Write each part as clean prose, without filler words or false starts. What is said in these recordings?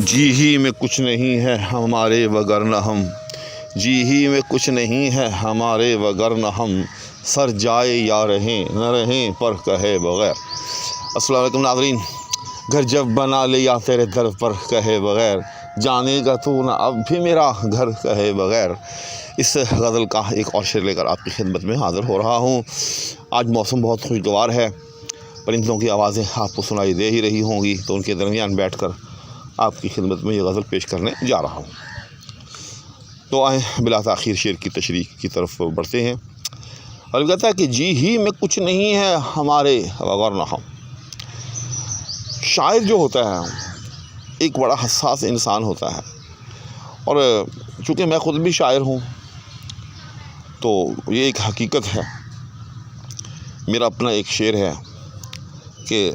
جی ہی میں کچھ نہیں ہے ہمارے وگرنہ ہم، جی ہی میں کچھ نہیں ہے ہمارے وگرنہ ہم، سر جائے یا رہیں نہ رہیں پر کہے بغیر۔ السلام علیکم ناظرین، گھر جب بنا لیا تیرے در پر کہے بغیر، جانے گا تو نہ اب بھی میرا گھر کہے بغیر۔ اس غزل کا ایک اور شعر لے کر آپ کی خدمت میں حاضر ہو رہا ہوں۔ آج موسم بہت خوشگوار ہے، پرندوں کی آوازیں آپ کو سنائی دے ہی رہی ہوں گی، تو ان کے درمیان بیٹھ کر آپ کی خدمت میں یہ غزل پیش کرنے جا رہا ہوں۔ تو آئیں بلا تاخیر شعر کی تشریح کی طرف بڑھتے ہیں۔ اور کہتا ہے کہ جی ہی میں کچھ نہیں ہے ہمارے وگرنہ ہم۔ شاعر جو ہوتا ہے ایک بڑا حساس انسان ہوتا ہے، اور چونکہ میں خود بھی شاعر ہوں تو یہ ایک حقیقت ہے۔ میرا اپنا ایک شعر ہے کہ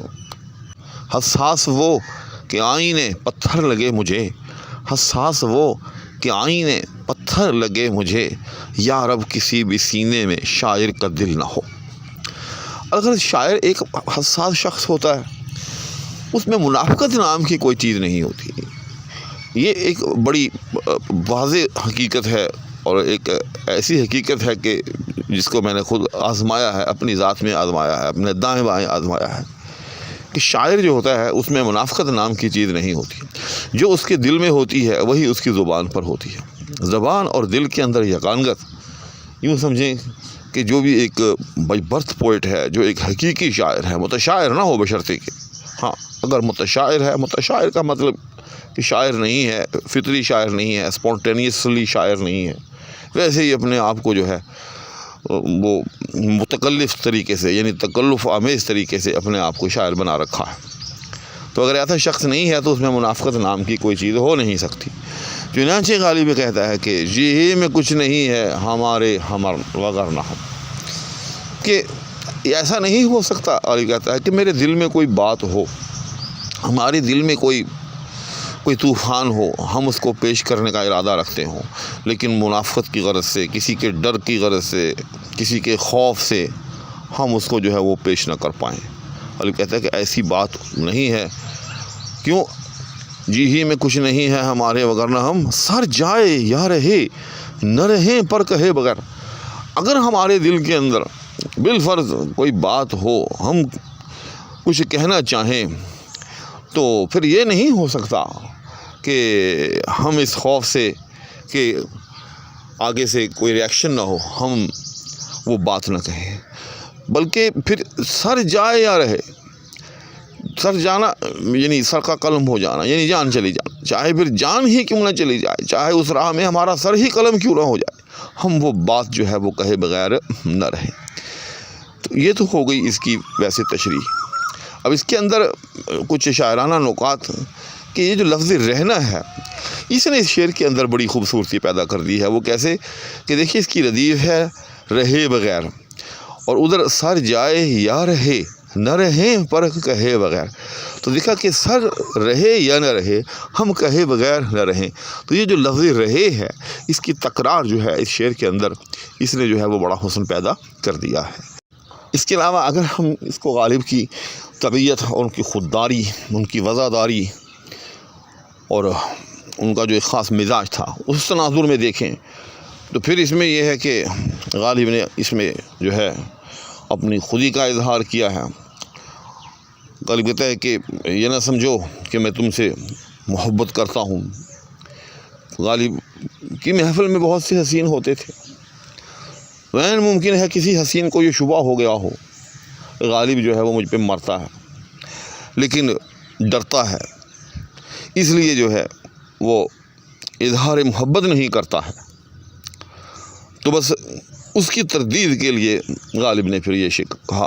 حساس وہ کہ آئینے پتھر لگے مجھے، حساس وہ کہ آئینے پتھر لگے مجھے، یا رب کسی بھی سینے میں شاعر کا دل نہ ہو۔ اگر شاعر ایک حساس شخص ہوتا ہے، اس میں منافقت نام کی کوئی چیز نہیں ہوتی۔ یہ ایک بڑی واضح حقیقت ہے، اور ایک ایسی حقیقت ہے کہ جس کو میں نے خود آزمایا ہے، اپنی ذات میں آزمایا ہے، اپنے دائیں بائیں آزمایا ہے، کہ شاعر جو ہوتا ہے اس میں منافقت نام کی چیز نہیں ہوتی۔ جو اس کے دل میں ہوتی ہے وہی اس کی زبان پر ہوتی ہے۔ زبان اور دل کے اندر یگانگت، یوں سمجھیں کہ جو بھی ایک بائی برتھ پوئٹ ہے، جو ایک حقیقی شاعر ہے، متشاعر نہ ہو بشرطے کہ، ہاں اگر متشاعر ہے، متشاعر کا مطلب کہ شاعر نہیں ہے، فطری شاعر نہیں ہے، اسپونٹینیسلی شاعر نہیں ہے، ویسے ہی اپنے آپ کو جو ہے وہ متکلف طریقے سے، یعنی تکلف آمیز طریقے سے اپنے آپ کو شاعر بنا رکھا ہے۔ تو اگر ایسا شخص نہیں ہے تو اس میں منافقت نام کی کوئی چیز ہو نہیں سکتی۔ چنانچہ غالب کہتا ہے کہ جی ہی میں کچھ نہیں ہے ہمارے وگرنہ ہم، کہ ایسا نہیں ہو سکتا۔ غالب کہتا ہے کہ میرے دل میں کوئی بات ہو، ہمارے دل میں کوئی طوفان ہو، ہم اس کو پیش کرنے کا ارادہ رکھتے ہوں، لیکن منافقت کی غرض سے، کسی کے ڈر کی غرض سے، کسی کے خوف سے ہم اس کو جو ہے وہ پیش نہ کر پائیں۔ اور کہتا ہے کہ ایسی بات نہیں ہے۔ کیوں؟ جی ہی میں کچھ نہیں ہے ہمارے وگرنہ ہم، سر جائے یا رہے نہ رہیں پر کہے بغیر۔ اگر ہمارے دل کے اندر بالفرض کوئی بات ہو، ہم کچھ کہنا چاہیں، تو پھر یہ نہیں ہو سکتا کہ ہم اس خوف سے کہ آگے سے کوئی ریاکشن نہ ہو، ہم وہ بات نہ کہیں، بلکہ پھر سر جائے یا رہے۔ سر جانا یعنی سر کا قلم ہو جانا، یعنی جان چلی جانا، چاہے پھر جان ہی کیوں نہ چلی جائے، چاہے اس راہ میں ہمارا سر ہی قلم کیوں نہ ہو جائے، ہم وہ بات جو ہے وہ کہے بغیر نہ رہیں۔ تو یہ تو ہو گئی اس کی ویسے تشریح۔ اب اس کے اندر کچھ شاعرانہ نکات کہ یہ جو لفظ رہنا ہے، اس نے اس شعر کے اندر بڑی خوبصورتی پیدا کر دی ہے۔ وہ کیسے کہ دیکھیے اس کی ردیف ہے رہے بغیر، اور ادھر سر جائے یا رہے نہ رہیں پر کہے بغیر۔ تو دیکھا کہ سر رہے یا نہ رہے، ہم کہے بغیر نہ رہیں۔ تو یہ جو لفظ رہے ہے، اس کی تکرار جو ہے اس شعر کے اندر، اس نے جو ہے وہ بڑا حسن پیدا کر دیا ہے۔ اس کے علاوہ اگر ہم اس کو غالب کی طبیعت اور ان کی خودداری، ان کی وزاداری اور ان کا جو ایک خاص مزاج تھا، اس تناظر میں دیکھیں، تو پھر اس میں یہ ہے کہ غالب نے اس میں جو ہے اپنی خودی کا اظہار کیا ہے۔ غالب کہتا ہے کہ یہ نہ سمجھو کہ میں تم سے محبت کرتا ہوں۔ غالب کی محفل میں بہت سے حسین ہوتے تھے، وین ممکن ہے کسی حسین کو یہ شبہ ہو گیا ہو، غالب جو ہے وہ مجھ پہ مرتا ہے، لیکن ڈرتا ہے، اس لیے جو ہے وہ اظہار محبت نہیں کرتا ہے۔ تو بس اس کی تردید کے لیے غالب نے پھر یہ کہا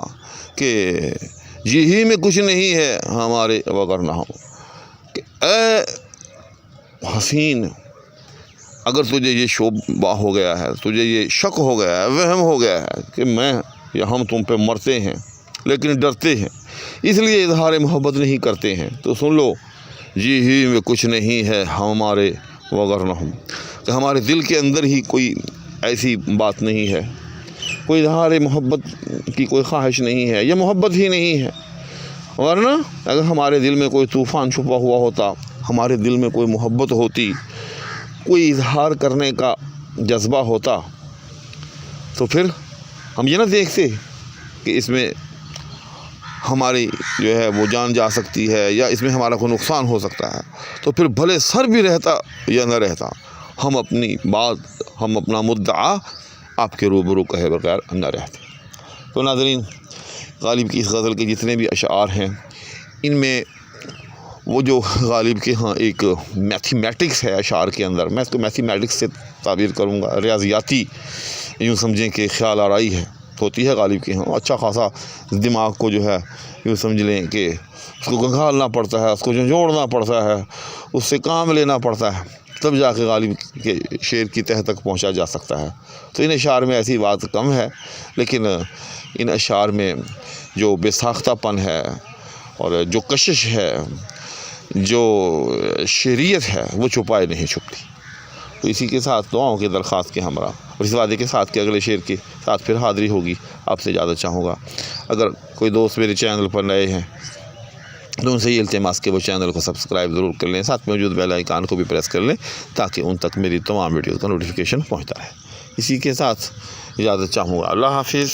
کہ جی ہی میں کچھ نہیں ہے ہمارے وگرنہ ہم، کہ اے حسین، اگر تجھے یہ شبہ ہو گیا ہے، تجھے یہ شک ہو گیا ہے، وہم ہو گیا ہے کہ میں یا ہم تم پہ مرتے ہیں لیکن ڈرتے ہیں، اس لیے اظہار محبت نہیں کرتے ہیں، تو سن لو جی ہی میں کچھ نہیں ہے ہمارے وگرنہ ہم، کہ ہمارے دل کے اندر ہی کوئی ایسی بات نہیں ہے، کوئی اظہار محبت کی کوئی خواہش نہیں ہے، یہ محبت ہی نہیں ہے۔ ورنہ اگر ہمارے دل میں کوئی طوفان چھپا ہوا ہوتا، ہمارے دل میں کوئی محبت ہوتی، کوئی اظہار کرنے کا جذبہ ہوتا، تو پھر ہم یہ نہ دیکھتے کہ اس میں ہماری جو ہے وہ جان جا سکتی ہے یا اس میں ہمارا کوئی نقصان ہو سکتا ہے، تو پھر بھلے سر بھی رہتا یا نہ رہتا، ہم اپنی بات، ہم اپنا مدعا آپ کے روبرو کہے بغیر نہ رہتے۔ تو ناظرین، غالب کی اس غزل کے جتنے بھی اشعار ہیں، ان میں وہ جو غالب کے ہاں ایک میتھمیٹکس ہے اشعار کے اندر، میں اس کو میتھمیٹکس سے تعبیر کروں گا، ریاضیاتی یوں سمجھیں کہ خیال آرائی ہوتی ہے غالب کے ہاں، اچھا خاصا دماغ کو جو ہے یوں سمجھ لیں کہ اس کو گنگھالنا پڑتا ہے، اس کو جوڑنا پڑتا ہے، اس سے کام لینا پڑتا ہے، تب جا کے غالب کے شعر کی تہ تک پہنچا جا سکتا ہے۔ تو ان اشعار میں ایسی بات کم ہے، لیکن ان اشعار میں جو بے ساختہ پن ہے اور جو کشش ہے، جو شعریت ہے، وہ چھپائے نہیں چھپتی۔ تو اسی کے ساتھ دعاؤں کے درخواست کے ہمراہ اور اس وعدے کے ساتھ کہ اگلے شعر کے ساتھ پھر حاضری ہوگی، آپ سے اجازت چاہوں گا۔ اگر کوئی دوست میرے چینل پر نئے ہیں تو ان سے یہ التماس کہ وہ چینل کو سبسکرائب ضرور کر لیں، ساتھ موجود بیل آئیکن کو بھی پریس کر لیں تاکہ ان تک میری تمام ویڈیوز کا نوٹیفیکیشن پہنچتا رہے۔ اسی کے ساتھ اجازت چاہوں گا۔ اللہ حافظ۔